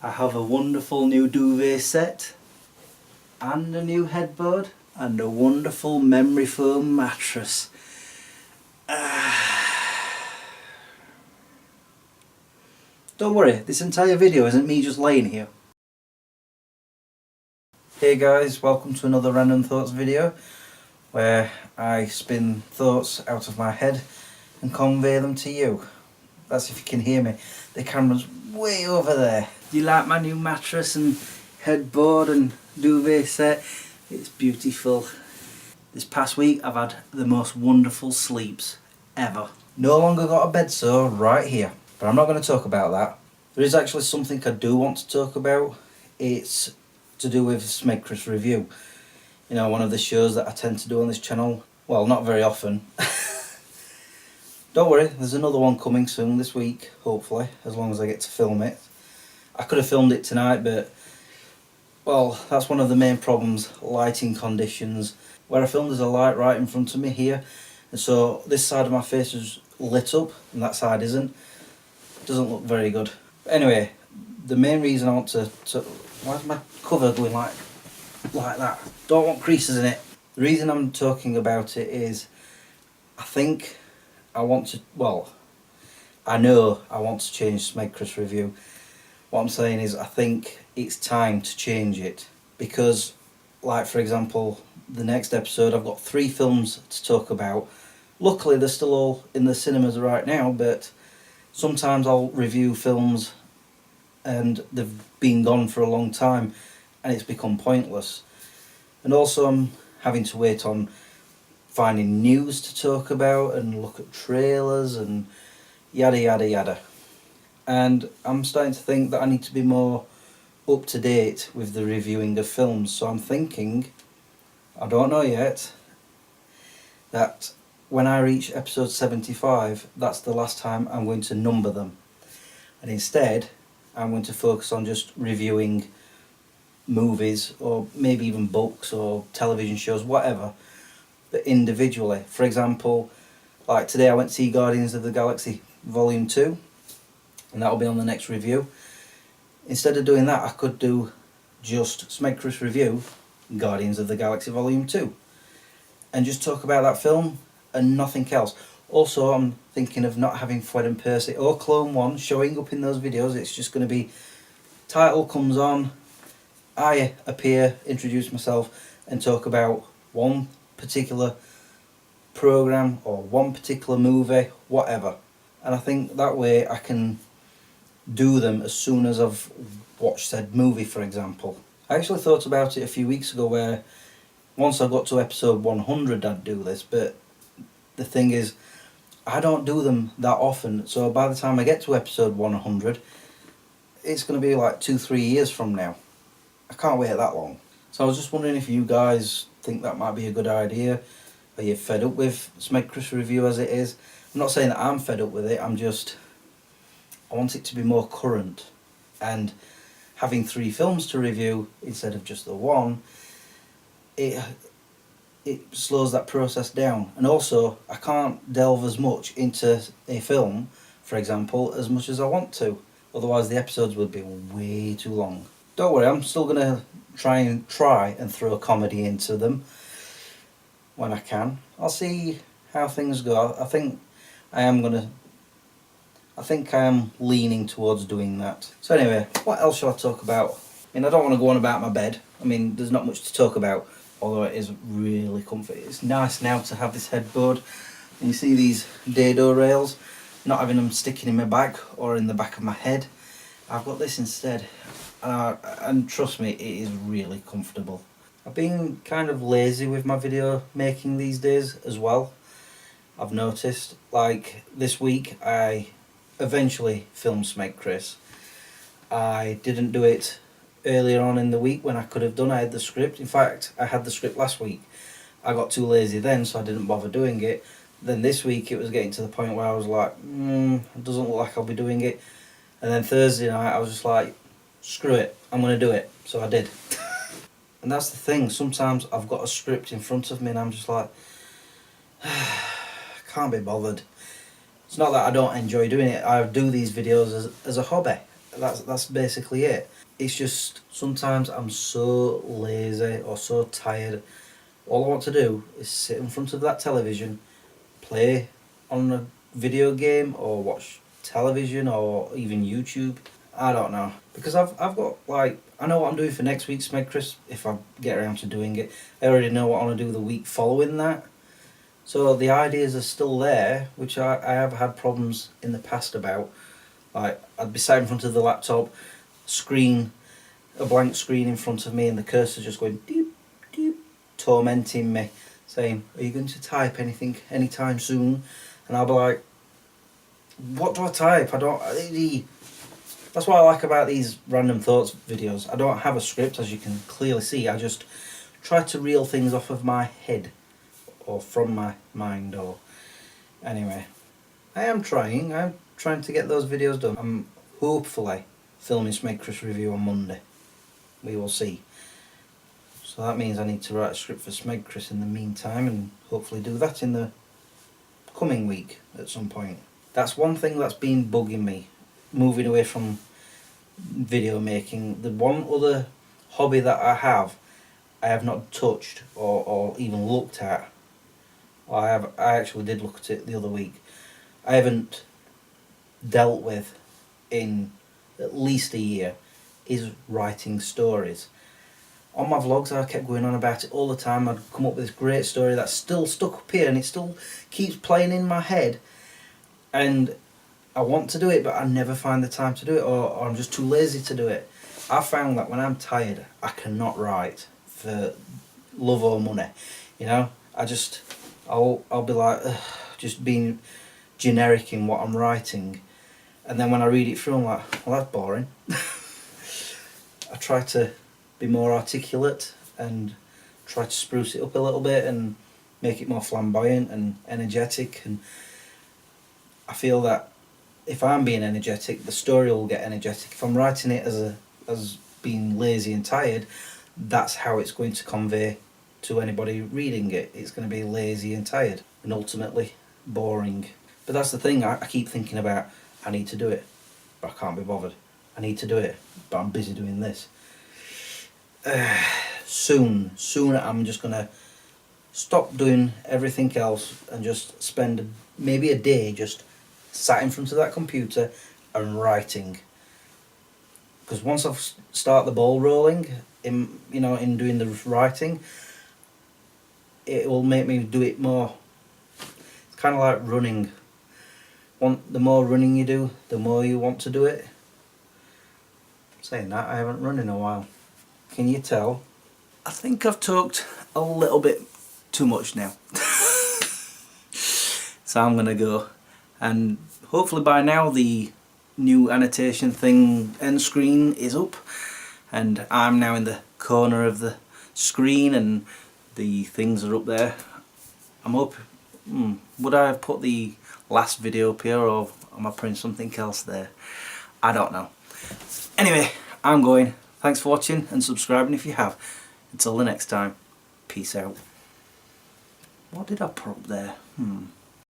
I have a wonderful new duvet set and a new headboard and a wonderful memory foam mattress. Don't worry, this entire video isn't me just laying here. Hey guys, welcome to another Random Thoughts video where I spin thoughts out of my head and convey them to you. That's if you can hear me. The camera's way over there. Do you like my new mattress and headboard and duvet set? It's beautiful. This past week I've had the most wonderful sleeps ever. No longer got a bed sore right here, but I'm not going to talk about that. There is actually something I do want to talk about. It's to do with Smegchris Review. You know, one of the shows that I tend to do on this channel. Well, not very often. Don't worry, there's another one coming soon this week, hopefully, as long as I get to film it. I could have filmed it tonight, but, well, that's one of the main problems, lighting conditions. Where I filmed there's a light right in front of me here, and so this side of my face is lit up, and that side isn't. It doesn't look very good. But anyway, the main reason I want to why's my cover going like that? Don't want creases in it. The reason I'm talking about it is, I think I want to, well, I know I want to change Smegchris Review. What I'm saying is I think it's time to change it because, like for example, the next episode I've got 3 films to talk about. Luckily they're still all in the cinemas right now, but sometimes I'll review films and they've been gone for a long time and it's become pointless. And also I'm having to wait on finding news to talk about and look at trailers and yada yada yada. And I'm starting to think that I need to be more up to date with the reviewing of films. So I'm thinking, I don't know yet, that when I reach episode 75, that's the last time I'm going to number them. And instead, I'm going to focus on just reviewing movies or maybe even books or television shows, whatever, but individually. For example, like today I went to see Guardians of the Galaxy Volume 2, and that'll be on the next review. Instead of doing that, I could do just Smegchris Review Guardians of the Galaxy Volume 2 and just talk about that film and nothing else. Also, I'm thinking of not having Fred and Percy or Clone One showing up in those videos. It's just going to be, title comes on, I appear, introduce myself and talk about one particular program or one particular movie, whatever. And I think that way I can do them as soon as I've watched said movie, for example. I actually thought about it a few weeks ago where once I got to episode 100 I'd do this, but the thing is I don't do them that often, so by the time I get to episode 100 it's going to be like 2-3 years from now. I can't wait that long. So I was just wondering if you guys think that might be a good idea. Are you fed up with Smegchris Review as it is? I'm not saying that I'm fed up with it, I want it to be more current, and having 3 films to review instead of just the one, it slows that process down. And also I can't delve as much into a film, for example, as much as I want to, otherwise the episodes would be way too long. Don't worry, I'm still going to try and throw a comedy into them when I can. I'll see how things go. I think I am leaning towards doing that. So anyway, what else shall I talk about? I mean, I don't want to go on about my bed. I mean, there's not much to talk about, although it is really comfy. It's nice now to have this headboard. And you see these dado rails, not having them sticking in my back or in the back of my head. I've got this instead. And trust me, it is really comfortable. I've been kind of lazy with my video making these days as well. I've noticed, like this week I eventually filmed Smegchris. I didn't do it earlier on in the week when I could have done. I had the script. In fact, I had the script last week. I got too lazy then, so I didn't bother doing it. Then this week it was getting to the point where I was like, it doesn't look like I'll be doing it. And then Thursday night I was just like, screw it, I'm going to do it. So I did. And that's the thing, sometimes I've got a script in front of me and I'm just like, I can't be bothered. It's not that I don't enjoy doing it, I do these videos as a hobby. That's basically it. It's just sometimes I'm so lazy or so tired. All I want to do is sit in front of that television, play on a video game or watch television or even YouTube. I don't know, because I've got, like, I know what I'm doing for next week's Smegcris if I get around to doing it. I already know what I want to do the week following that. So the ideas are still there, which I have had problems in the past about. Like, I'd be sat in front of the laptop, a blank screen in front of me, and the cursor just going deep, deep, tormenting me, saying, "Are you going to type anything anytime soon?" And I'll be like, "What do I type? I don't." That's what I like about these random thoughts videos. I don't have a script, as you can clearly see. I just try to reel things off of my head, or from my mind, or anyway. I'm trying to get those videos done. I'm hopefully filming Smegcris review on Monday. We will see. So that means I need to write a script for Smegcris in the meantime, and hopefully do that in the coming week at some point. That's one thing that's been bugging me, moving away from video making. The one other hobby that I have not touched or even looked at. I actually did look at it the other week. I haven't dealt with in at least a year is writing stories. On my vlogs I kept going on about it all the time. I'd come up with this great story that's still stuck up here and it still keeps playing in my head, and I want to do it but I never find the time to do it, or I'm just too lazy to do it. I found that when I'm tired I cannot write for love or money, you know. I'll be like just being generic in what I'm writing, and then when I read it through I'm like, well, that's boring. I try to be more articulate and try to spruce it up a little bit and make it more flamboyant and energetic, and I feel that if I'm being energetic the story will get energetic. If I'm writing it as being lazy and tired, that's how it's going to convey to anybody reading it. It's going to be lazy and tired and ultimately boring. But that's the thing, I keep thinking about, I need to do it but I can't be bothered. I need to do it but I'm busy doing this. Soon I'm just going to stop doing everything else and just spend maybe a day just sat in front of that computer and writing. Because once I've start the ball rolling in doing the writing, it will make me do it more. It's kind of like running. The more running you do, the more you want to do it. Saying that, I haven't run in a while. Can you tell? I think I've talked a little bit too much now. So I'm gonna go, and hopefully by now the new annotation thing end screen is up and I'm now in the corner of the screen and the things are up there. I'm up. Would I have put the last video up here, or am I putting something else there? I don't know. Anyway, I'm going. Thanks for watching and subscribing if you have. Until the next time, peace out. What did I put up there?